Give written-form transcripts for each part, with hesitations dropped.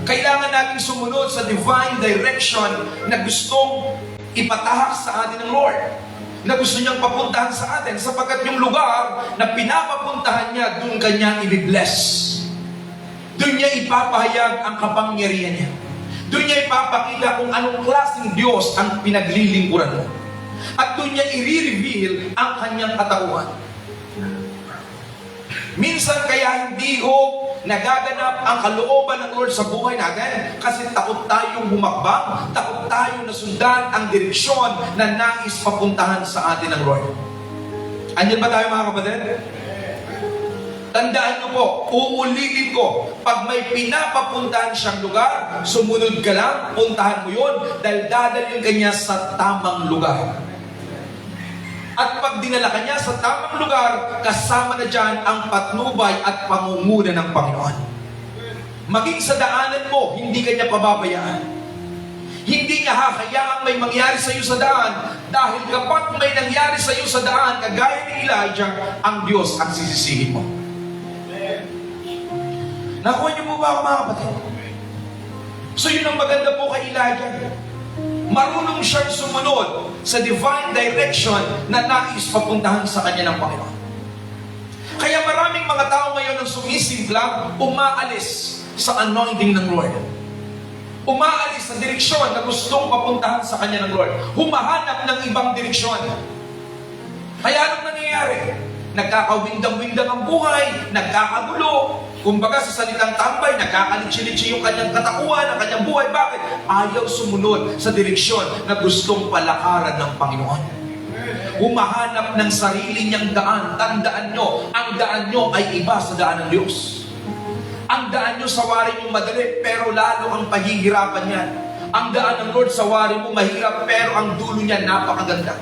Kailangan nating sumunod sa divine direction na gustong ipatahak sa atin ng Lord, na gusto niyang papuntahan sa atin, sapagkat yung lugar na pinapapuntahan niya, doon kanya i-bless. Doon niya ipapahayag ang kapangyarihan niya. Doon niya ipapakita kung anong klaseng Diyos ang pinaglilingkuran mo. At doon niya i-reveal ang kanyang katauhan. Minsan kaya hindi nagaganap ang kalooban ng Lord sa buhay natin kasi takot tayong humakbang, takot tayong nasundan ang direksyon na nais papuntahan sa atin ng Lord. Andiyan ba tayo, mga kapatid? Tandaan niyo po, uulitin ko, pag may pinapapuntahan siyang lugar, sumunod ka lang, puntahan mo yun, dahil dadalhin ka niya sa tamang lugar. At pag dinala ka niya sa tamang lugar, kasama na dyan ang patnubay at pangunguna ng Panginoon. Maging sa daanan mo, hindi ka niya pababayaan. Hindi niya hakayaang may mangyari sa iyo sa daan, dahil kapag may nangyari sa iyo sa daan, kagaya ni Elijah, ang Diyos ang sisisihin mo. Nakuha niyo po ba ako, mga kapatid? So yun ang maganda po kay Elijah. Marunong siyang sumunod sa divine direction na nais papuntahan sa kanya ng Panginoon. Kaya maraming mga tao ngayon ang sumisimplang, umaalis sa anointing ng Lord. Umaalis sa direksyon na gustong papuntahan sa kanya ng Lord. Humahanap ng ibang direksyon. Kaya anong nangyayari? Nagkakawindang-windang ang buhay, nagkakagulo. Kumbaga sa salitang tambay, nagkakalitsi-litsi yung kanyang katakuan, ang kanyang buhay. Bakit? Ayaw sumunod sa direksyon na gustong palakaran ng Panginoon. Humahanap ng sarili niyang daan. Tandaan nyo, ang daan nyo ay iba sa daan ng Diyos. Ang daan nyo sa wari nyo madali, pero lalo ang paghihirapan niyan. Ang daan ng Lord sa wari mo mahirap, pero ang dulo niya napakaganda.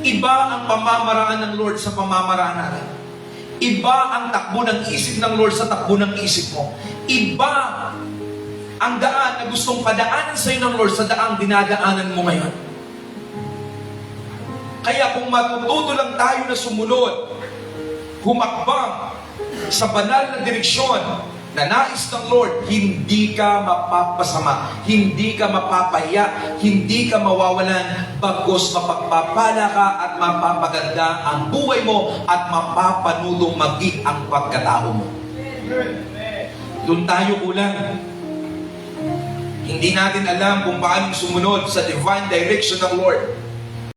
Iba ang pamamaraan ng Lord sa pamamaraan natin. Iba ang takbo ng isip ng Lord sa takbo ng isip mo. Iba ang daan na gustong padaanan sa iyo ng Lord sa daang dinadaanan mo ngayon. Kaya kung matututo lang tayo na sumunod, humakbang sa banal na direksyon na nais ng Lord, hindi ka mapapasama, hindi ka mapapahiya, hindi ka mawawalan, bagos mapagpapala ka at mapapaganda ang buhay mo at mapapanudong maging ang pagkatao mo. Doon tayo kulang. Hindi natin alam kung paano sumunod sa divine direction ng Lord.